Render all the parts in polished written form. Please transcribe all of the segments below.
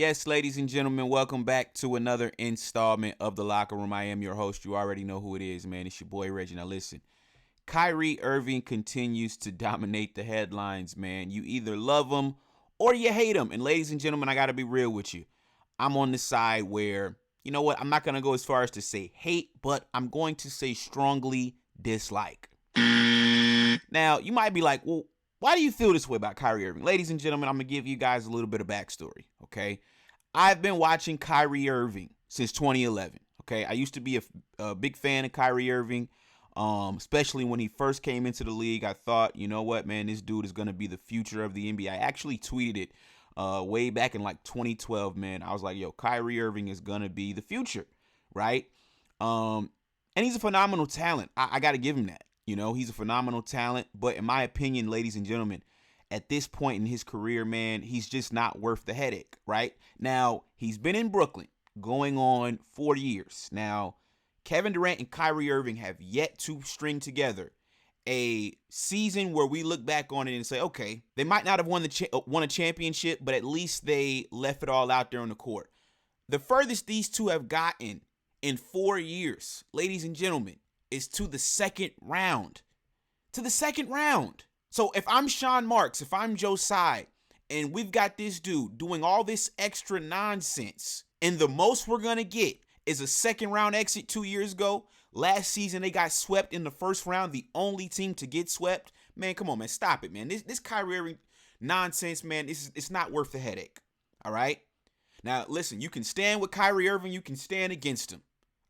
Yes, ladies and gentlemen, welcome back to another installment of The Locker Room. I am your host. You already know who it is, man. It's your boy Reggie. Now listen, Kyrie Irving continues to dominate the headlines, man. You either love him or you hate him. And ladies and gentlemen, I got to be real with you. I'm on the side where, you know what, I'm not going to go as far as to say hate, but I'm going to say strongly dislike. Now, you might be like, well, why do you feel this way about Kyrie Irving? Ladies and gentlemen, I'm going to give you guys a little bit of backstory, okay? I've been watching Kyrie Irving since 2011, okay? I used to be a big fan of Kyrie Irving, especially when he first came into the league. I thought, you know what, man, this dude is going to be the future of the NBA. I actually tweeted it way back in like 2012, man. I was like, yo, Kyrie Irving is going to be the future, right? And he's a phenomenal talent. I got to give him that. You know, he's a phenomenal talent, but in my opinion, ladies and gentlemen, at this point in his career, man, he's just not worth the headache, right? Now, he's been in Brooklyn going on 4 years. Now, Kevin Durant and Kyrie Irving have yet to string together a season where we look back on it and say, okay, they might not have won a championship, but at least they left it all out there on the court. The furthest these two have gotten in 4 years, ladies and gentlemen, is to the second round. To the second round. So if I'm Sean Marks, if I'm Joe Tsai, and we've got this dude doing all this extra nonsense, and the most we're going to get is a second round exit 2 years ago. Last season, they got swept in the first round, the only team to get swept. Man, come on, man. Stop it, man. This Kyrie Irving nonsense, man, it's not worth the headache. All right? Now, listen, you can stand with Kyrie Irving. You can stand against him.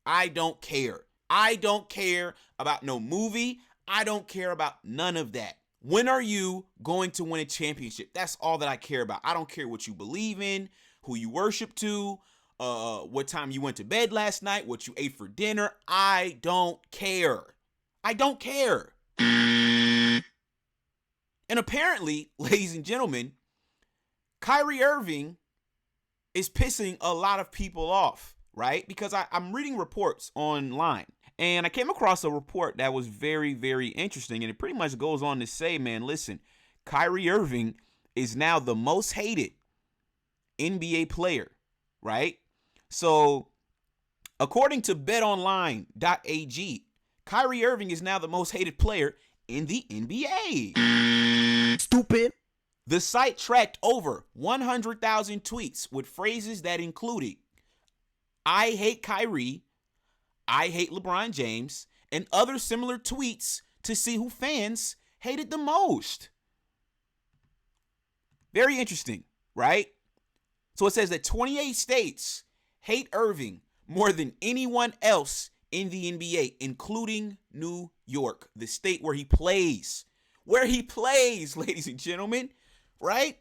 I don't care. I don't care about no movie. I don't care about none of that. When are you going to win a championship? That's all that I care about. I don't care what you believe in, who you worship to, what time you went to bed last night, what you ate for dinner. I don't care. I don't care. And apparently, ladies and gentlemen, Kyrie Irving is pissing a lot of people off, right? Because I'm reading reports online. And I came across a report that was very, very interesting. And it pretty much goes on to say, man, listen, Kyrie Irving is now the most hated NBA player, right? So according to betonline.ag, Kyrie Irving is now the most hated player in the NBA. Stupid. The site tracked over 100,000 tweets with phrases that included, I hate Kyrie, I hate LeBron James, and other similar tweets to see who fans hated the most. Very interesting, right? So it says that 28 states hate Irving more than anyone else in the NBA, including New York, the state where he plays. Where he plays, ladies and gentlemen, right?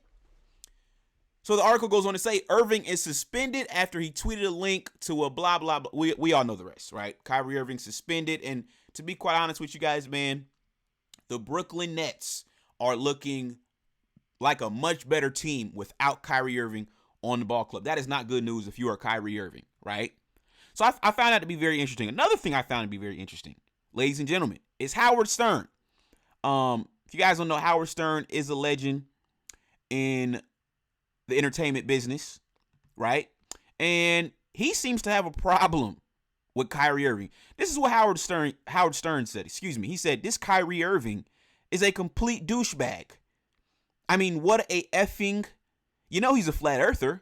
So the article goes on to say Irving is suspended after he tweeted a link to a blah, blah, blah. We all know the rest, right? Kyrie Irving suspended. And to be quite honest with you guys, man, the Brooklyn Nets are looking like a much better team without Kyrie Irving on the ball club. That is not good news if you are Kyrie Irving, right? So I found that to be very interesting. Another thing I found to be very interesting, ladies and gentlemen, is Howard Stern. If you guys don't know, Howard Stern is a legend in the entertainment business, right? And he seems to have a problem with Kyrie Irving. This is what Howard Stern said. He said, this Kyrie Irving is a complete douchebag. I mean, what a effing, he's a flat earther, ?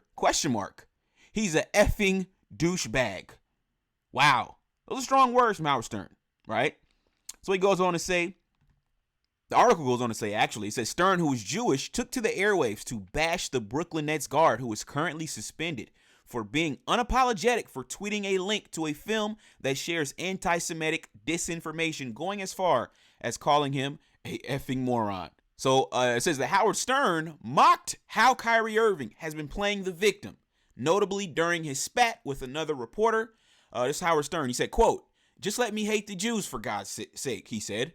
He's a effing douchebag. Wow. Those are strong words from Howard Stern, right? So he goes on to say, the article goes on to say, actually, it says Stern, who is Jewish, took to the airwaves to bash the Brooklyn Nets guard who is currently suspended for being unapologetic for tweeting a link to a film that shares anti-Semitic disinformation, going as far as calling him a effing moron. So it says that Howard Stern mocked how Kyrie Irving has been playing the victim, notably during his spat with another reporter. This is Howard Stern. He said, quote, just let me hate the Jews for God's sake, he said.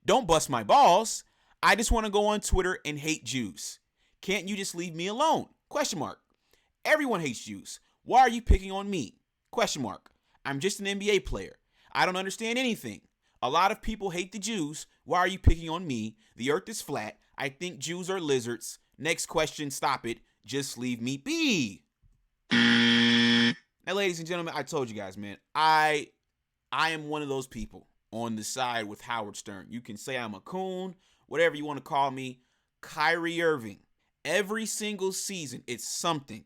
Don't bust my balls. I just want to go on Twitter and hate Jews. Can't you just leave me alone? ? Everyone hates Jews. Why are you picking on me? ? I'm just an NBA player. I don't understand anything. A lot of people hate the Jews. Why are you picking on me? The earth is flat. I think Jews are lizards. Next question. Stop it. Just leave me be. Now, ladies and gentlemen, I told you guys, man, I am one of those people on the side with Howard Stern. You can say I'm a coon, whatever you want to call me. Kyrie Irving, every single season, it's something.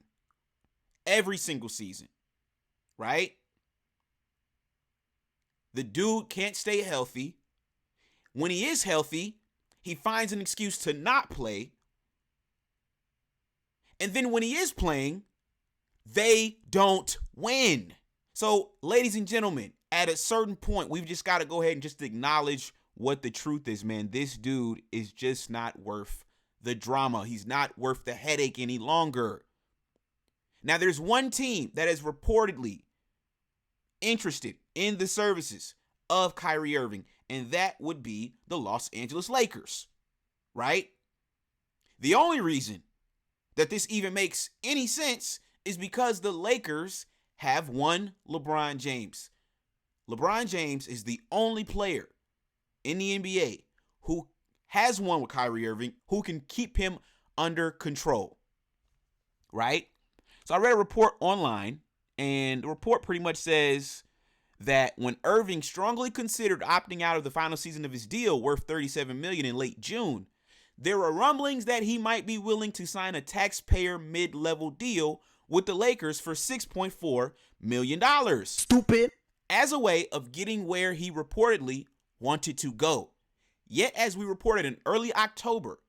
Every single season, right? The dude can't stay healthy. When he is healthy, he finds an excuse to not play. And then when he is playing, they don't win. So, ladies and gentlemen, at a certain point, we've just got to go ahead and just acknowledge what the truth is, man. This dude is just not worth the drama. He's not worth the headache any longer. Now, there's one team that is reportedly interested in the services of Kyrie Irving, and that would be the Los Angeles Lakers, right? The only reason that this even makes any sense is because the Lakers have one LeBron James. LeBron James is the only player in the NBA who has one with Kyrie Irving who can keep him under control, right? So I read a report online, and the report pretty much says that when Irving strongly considered opting out of the final season of his deal worth $37 million in late June, there were rumblings that he might be willing to sign a taxpayer mid-level deal with the Lakers for $6.4 million. Stupid. As a way of getting where he reportedly wanted to go. Yet, as we reported in early October,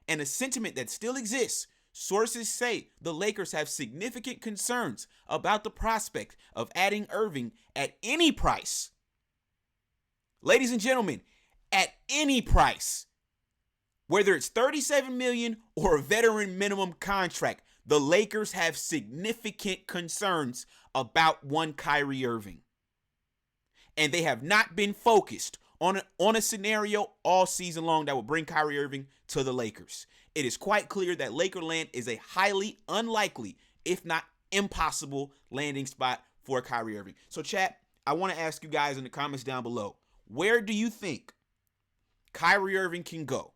and a sentiment that still exists, sources say the Lakers have significant concerns about the prospect of adding Irving at any price. Ladies and gentlemen, at any price. Whether it's $37 million or a veteran minimum contract, the Lakers have significant concerns about one Kyrie Irving. And they have not been focused on a scenario all season long that will bring Kyrie Irving to the Lakers. It is quite clear that Lakerland is a highly unlikely, if not impossible, landing spot for Kyrie Irving. So, chat, I want to ask you guys in the comments down below, where do you think Kyrie Irving can go?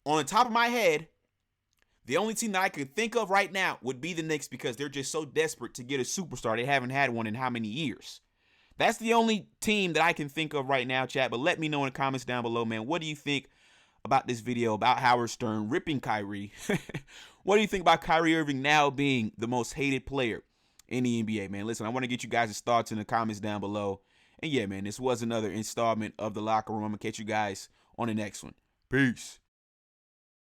On the top of my head, the only team that I could think of right now would be the Knicks because they're just so desperate to get a superstar. They haven't had one in how many years? That's the only team that I can think of right now, chat. But let me know in the comments down below, man. What do you think about this video about Howard Stern ripping Kyrie? What do you think about Kyrie Irving now being the most hated player in the NBA, man? Listen, I want to get you guys' thoughts in the comments down below. And yeah, man, this was another installment of The Locker Room. I'm going to catch you guys on the next one. Peace.